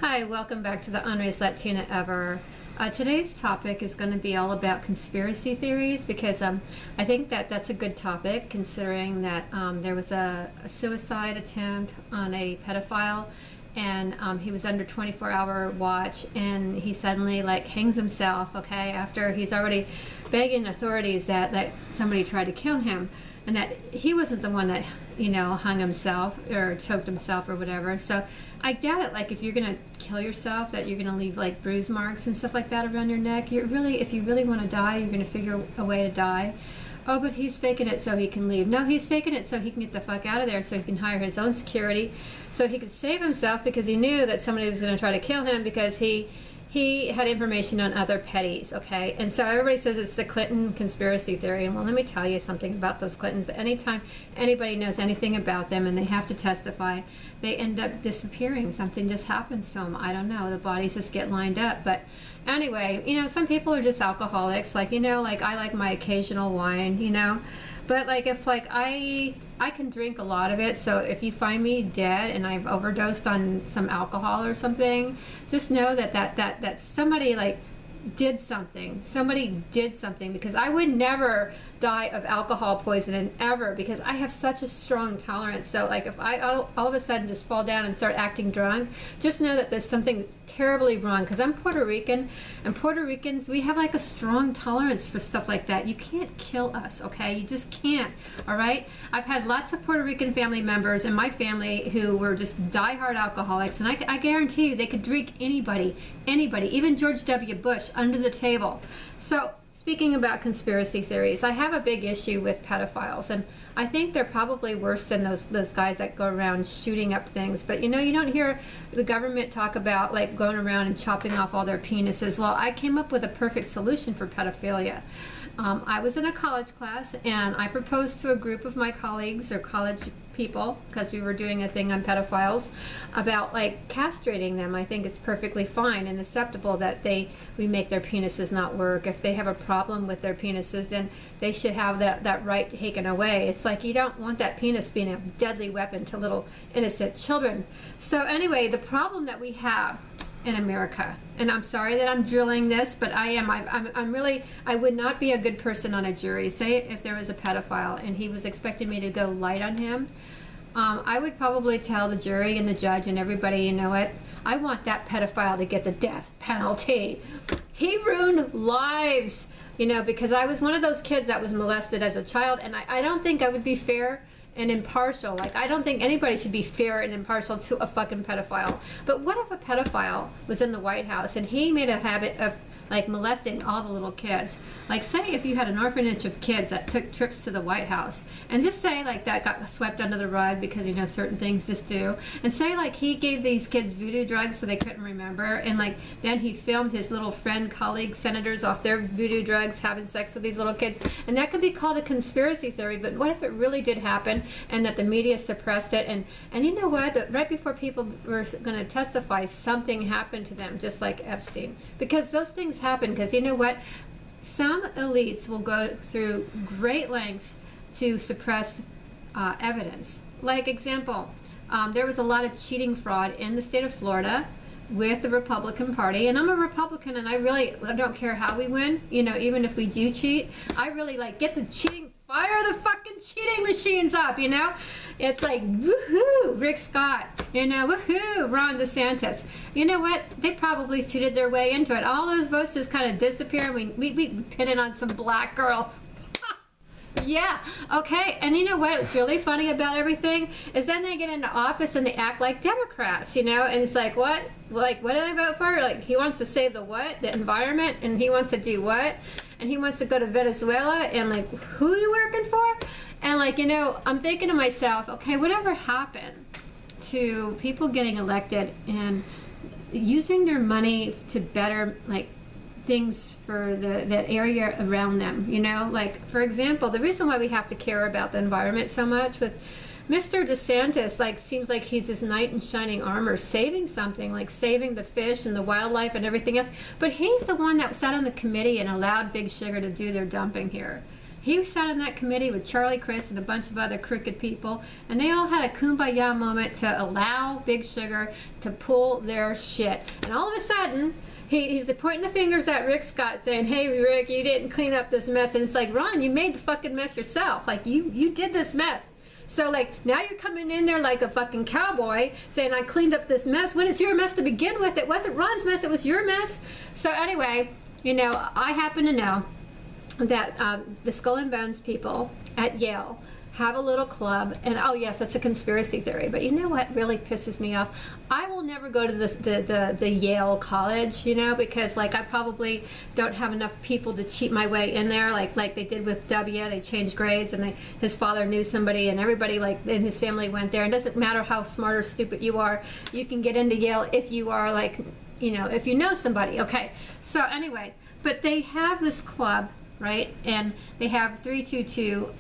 Hi, welcome back to the Ornery Latina ever. Today's topic is going to be all about conspiracy theories because I think that that's a good topic considering that there was a suicide attempt on a pedophile and he was under 24-hour watch and he suddenly hangs himself, okay, after he's already begging authorities that somebody tried to kill him and that he wasn't the one that, hung himself or choked himself or whatever. So I doubt it, if you're going to kill yourself, that you're going to leave bruise marks and stuff like that around your neck. If you really want to die, you're going to figure a way to die. Oh, but he's faking it so he can leave. No, he's faking it so he can get the fuck out of there, so he can hire his own security, so he could save himself because he knew that somebody was going to try to kill him because he had information on other petties, okay? And so everybody says it's the Clinton conspiracy theory. And well, let me tell you something about those Clintons. Anytime anybody knows anything about them and they have to testify, they end up disappearing. Something just happens to them. I don't know. The bodies just get lined up. But anyway, some people are just alcoholics. I like my occasional wine, But if I can drink a lot of it, so if you find me dead and I've overdosed on some alcohol or something, just know that somebody did something. Somebody did something, because I would never die of alcohol poisoning ever, because I have such a strong tolerance. So if I all of a sudden just fall down and start acting drunk, just know that there's something terribly wrong, because I'm Puerto Rican, and Puerto Ricans, we have a strong tolerance for stuff like that. You can't kill us, okay? You just can't, all right? I've had lots of Puerto Rican family members in my family who were just diehard alcoholics, and I guarantee you they could drink anybody, even George W. Bush under the table. So speaking about conspiracy theories, I have a big issue with pedophiles, and I think they're probably worse than those guys that go around shooting up things. But you don't hear the government talk about going around and chopping off all their penises. Well, I came up with a perfect solution for pedophilia. I was in a college class and I proposed to a group of my colleagues or college people, because we were doing a thing on pedophiles, about castrating them. I think it's perfectly fine and acceptable that we make their penises not work. If they have a problem with their penises, then they should have that right taken away. It's you don't want that penis being a deadly weapon to little innocent children. So anyway, the problem that we have in America, and I'm sorry that I'm drilling this, but I'm really, I would not be a good person on a jury. Say if there was a pedophile and he was expecting me to go light on him, I would probably tell the jury and the judge and everybody, you know what, I want that pedophile to get the death penalty. He ruined lives, because I was one of those kids that was molested as a child, and I don't think I would be fair and impartial. I don't think anybody should be fair and impartial to a fucking pedophile. But what if a pedophile was in the White House and he made a habit of molesting all the little kids? Say if you had an orphanage of kids that took trips to the White House, and just say that got swept under the rug because certain things just do, and say he gave these kids voodoo drugs so they couldn't remember, and then he filmed his little friend, colleagues, senators off their voodoo drugs having sex with these little kids, and that could be called a conspiracy theory. But what if it really did happen and that the media suppressed it, and you know what, right before people were going to testify, something happened to them, just like Epstein, because those things happen. Because you know what, some elites will go through great lengths to suppress evidence. Example, there was a lot of cheating fraud in the state of Florida with the Republican Party, and I'm a Republican, and I don't care how we win, even if we do cheat. I really get the cheating, fire the fucking cheating machines up, It's woohoo, Rick Scott, woohoo, Ron DeSantis. You know what? They probably cheated their way into it. All those votes just kind of disappear, and we pin it on some black girl. Yeah, okay, and you know what's really funny about everything is then they get into office and they act like Democrats, and it's what? What did I vote for? He wants to save the what? The environment, and he wants to do what? And he wants to go to Venezuela, and who are you working for? And I'm thinking to myself, okay, whatever happened to people getting elected and using their money to better things for the area around them, for example, the reason why we have to care about the environment so much with Mr. DeSantis, seems like he's this knight in shining armor saving something, saving the fish and the wildlife and everything else, but he's the one that sat on the committee and allowed Big Sugar to do their dumping here. He sat in that committee with Charlie Crist and a bunch of other crooked people, and they all had a kumbaya moment to allow Big Sugar to pull their shit. And all of a sudden, he's pointing the fingers at Rick Scott saying, hey, Rick, you didn't clean up this mess. And it's like, Ron, you made the fucking mess yourself. Like, you did this mess. So, like, now you're coming in there like a fucking cowboy saying, I cleaned up this mess, when it's your mess to begin with. It wasn't Ron's mess, it was your mess. So anyway, you know, I happen to know that the Skull and Bones people at Yale have a little club, and oh yes, that's a conspiracy theory, but you know what really pisses me off? I will never go to the Yale college, you know, because like I probably don't have enough people to cheat my way in there, like they did with W. They changed grades, and his father knew somebody, and everybody like in his family went there. It doesn't matter how smart or stupid you are, you can get into Yale if you are like, you know, if you know somebody. Okay, so anyway, but they have this club, right? And they have 322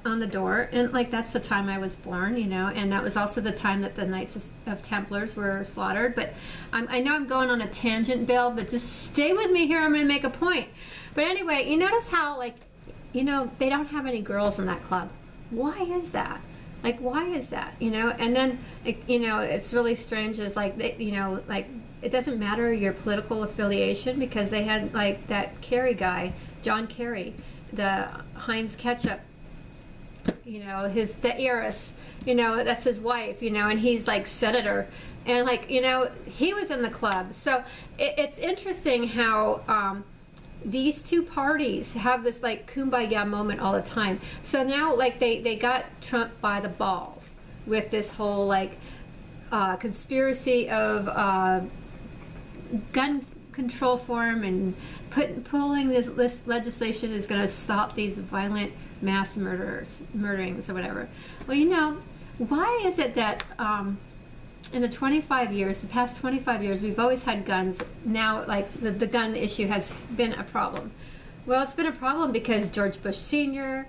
on the door, and like that's the time I was born, you know, and that was also the time that the Knights of Templars were slaughtered. But I know I'm going on a tangent, Bill, but just stay with me here. I'm going to make a point. But anyway, you notice how, like, you know, they don't have any girls in that club. Why is that? Like, why is that? You know, and then, you know, it's really strange is like, they, you know, like it doesn't matter your political affiliation, because they had like that Kerry guy, John Kerry, the Heinz ketchup, you know, the heiress, you know, that's his wife, you know, and he's like senator, and like, you know, he was in the club. So it's interesting how these two parties have this like kumbaya moment all the time. So now like they got Trump by the balls with this whole like conspiracy of gun control form, and pulling this legislation is going to stop these violent mass murderings or whatever. Well, you know, why is it that in the past 25 years, we've always had guns. Now, like, the gun issue has been a problem. Well, it's been a problem because George Bush Sr.,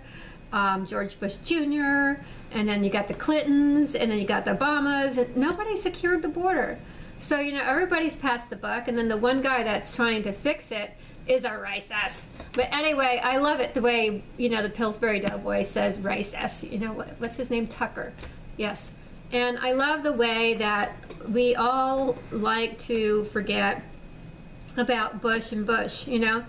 George Bush Jr., and then you got the Clintons, and then you got the Obamas, and nobody secured the border. So, you know, everybody's passed the buck, and then the one guy that's trying to fix it is a racist. But anyway, I love it the way, you know, the Pillsbury Doughboy says racist. You know, what's his name? Tucker. Yes. And I love the way that we all like to forget about Bush and Bush, you know.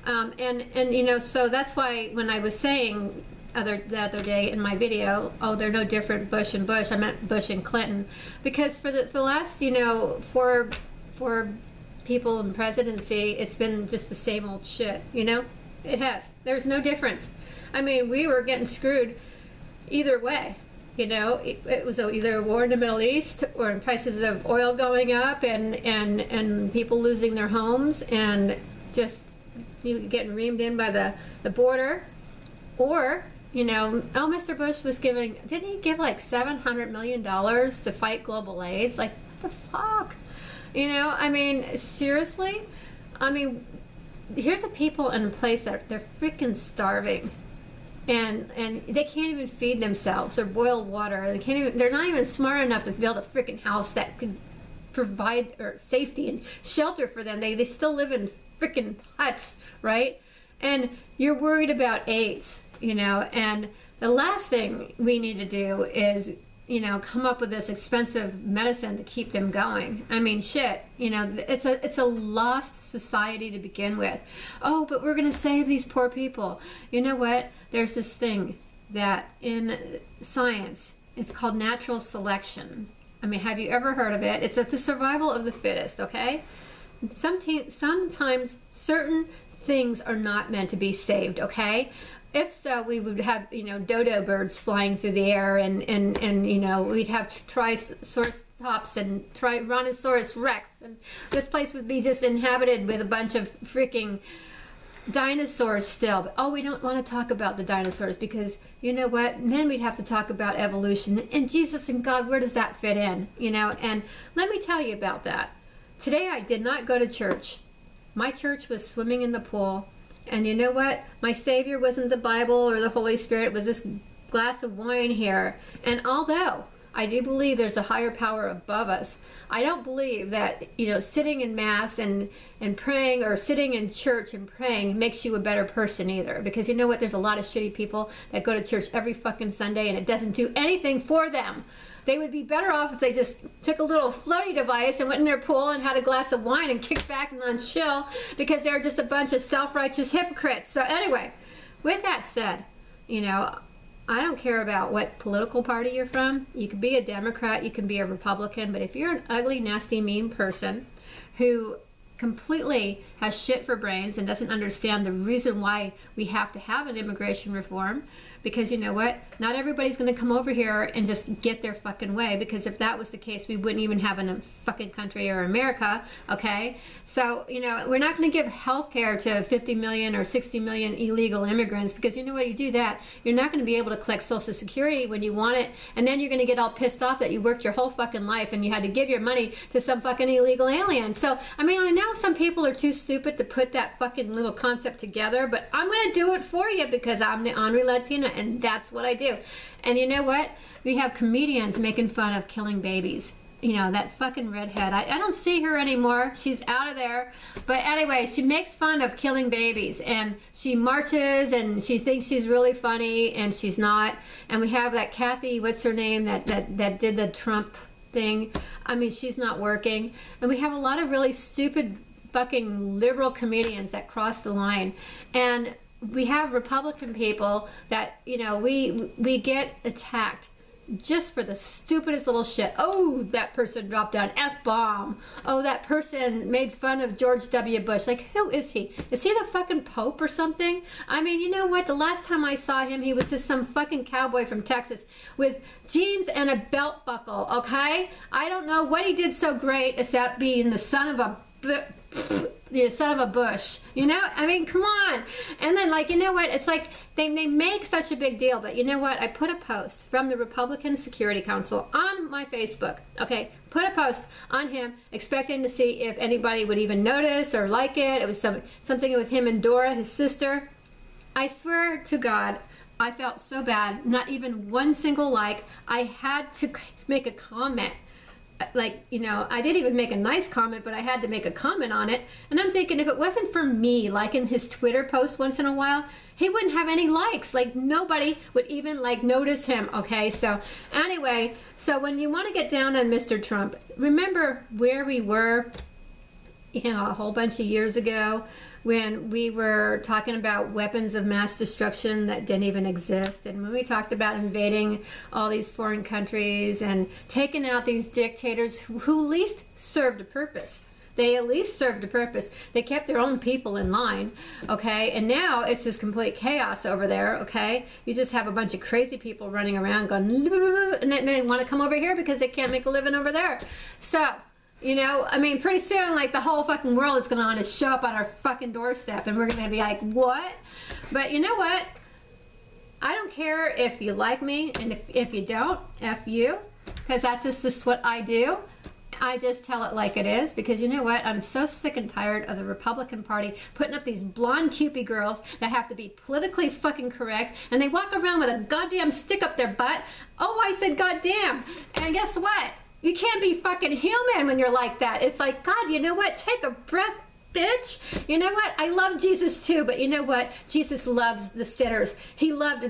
And you know, so that's why when I was saying the other day in my video, oh, they're no different, Bush and Bush, I meant Bush and Clinton, because for the last, you know, for people in presidency, it's been just the same old shit, you know. It has. There's no difference. I mean, we were getting screwed either way, you know. It was either a war in the Middle East, or prices of oil going up, and people losing their homes, and just you getting reamed in by the border, or, you know, oh, Mr. Bush was giving, didn't he give like $700 million to fight global AIDS? Like, what the fuck? You know, I mean, seriously? I mean, here's a people in a place that they're freaking starving. And they can't even feed themselves or boil water. They're not even smart enough to build a freaking house that could provide or safety and shelter for them. They still live in freaking huts, right? And you're worried about AIDS, you know, and the last thing we need to do is, you know, come up with this expensive medicine to keep them going. I mean, shit, you know, it's a lost society to begin with. Oh, but we're going to save these poor people. You know what? There's this thing that in science, it's called natural selection. I mean, have you ever heard of it? It's the survival of the fittest, okay? Sometimes certain things are not meant to be saved, okay? If so, we would have, you know, dodo birds flying through the air, and you know, we'd have triceratops and Tyrannosaurus Rex, and this place would be just inhabited with a bunch of freaking dinosaurs still. But, oh, we don't want to talk about the dinosaurs, because you know what? And then we'd have to talk about evolution, and Jesus and God, where does that fit in? You know, and let me tell you about that. Today I did not go to church. My church was swimming in the pool. And you know what? My Savior wasn't the Bible or the Holy Spirit. It was this glass of wine here. And although I do believe there's a higher power above us. I don't believe that, you know, sitting in mass and praying, or sitting in church and praying, makes you a better person either. Because you know what? There's a lot of shitty people that go to church every fucking Sunday and it doesn't do anything for them. They would be better off if they just took a little floaty device and went in their pool and had a glass of wine and kicked back and on chill, because they're just a bunch of self-righteous hypocrites. So anyway, with that said, you know, I don't care about what political party you're from. You can be a Democrat, you can be a Republican, but if you're an ugly, nasty, mean person who completely has shit for brains and doesn't understand the reason why we have to have an immigration reform, because you know what? Not everybody's going to come over here and just get their fucking way, because if that was the case, we wouldn't even have a fucking country or America, okay? So, you know, we're not going to give health care to 50 million or 60 million illegal immigrants, because you know what? You do that, you're not going to be able to collect Social Security when you want it, and then you're going to get all pissed off that you worked your whole fucking life and you had to give your money to some fucking illegal alien. So, I mean, I know some people are too stupid to put that fucking little concept together, but I'm going to do it for you because I'm the Ornery Latina, and that's what I do. And you know what? We have comedians making fun of killing babies. You know, that fucking redhead. I don't see her anymore. She's out of there. But anyway, she makes fun of killing babies. And she marches and she thinks she's really funny, and she's not. And we have that Kathy, what's her name, that did the Trump thing. I mean, she's not working. And we have a lot of really stupid fucking liberal comedians that cross the line. And we have Republican people that, you know, we get attacked just for the stupidest little shit. Oh, that person dropped an F-bomb. Oh, that person made fun of George W. Bush. Like, who is he? Is he the fucking Pope or something? I mean, you know what? The last time I saw him, he was just some fucking cowboy from Texas with jeans and a belt buckle, okay? I don't know what he did so great except being the son of a Bush, you know? I mean, come on. And then, like, you know what? It's like they make such a big deal, but you know what? I put a post from the Republican Security Council on my Facebook, okay? Put a post on him expecting to see if anybody would even notice or like it. It was something with him and Dora, his sister. I swear to God, I felt so bad. Not even one single like. I had to make a comment. Like, you know, I didn't even make a nice comment, but I had to make a comment on it. And I'm thinking, if it wasn't for me liking his Twitter post once in a while, he wouldn't have any likes. Like, nobody would even, like, notice him, okay? So, anyway, so when you want to get down on Mr. Trump, remember where we were, you know, a whole bunch of years ago, when we were talking about weapons of mass destruction that didn't even exist, and when we talked about invading all these foreign countries and taking out these dictators who at least served a purpose. They at least served a purpose. They kept their own people in line, okay? And now it's just complete chaos over there, okay? You just have a bunch of crazy people running around going, and then they want to come over here because they can't make a living over there. So, you know, I mean, pretty soon, like, the whole fucking world is going to want to show up on our fucking doorstep, and we're going to be like, what? But you know what? I don't care if you like me, and if you don't, F you, because that's just what I do. I just tell it like it is, because you know what? I'm so sick and tired of the Republican Party putting up these blonde cupid girls that have to be politically fucking correct, and they walk around with a goddamn stick up their butt. Oh, I said goddamn. And guess what? You can't be fucking human when you're like that. It's like, God, you know what? Take a breath, bitch. You know what? I love Jesus too, but you know what? Jesus loves the sinners. He loved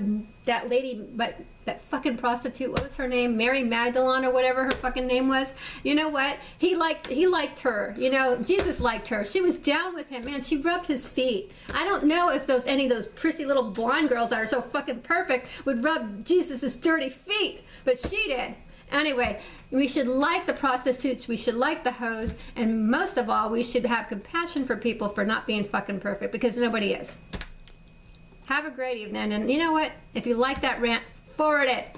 that lady, but that fucking prostitute, what was her name? Mary Magdalene or whatever her fucking name was. You know what? He liked her. You know, Jesus liked her. She was down with him, man. She rubbed his feet. I don't know if any of those prissy little blonde girls that are so fucking perfect would rub Jesus's dirty feet, but she did. Anyway, we should like the prostitutes, we should like the hoes, and most of all, we should have compassion for people for not being fucking perfect, because nobody is. Have a great evening, and you know what? If you like that rant, forward it.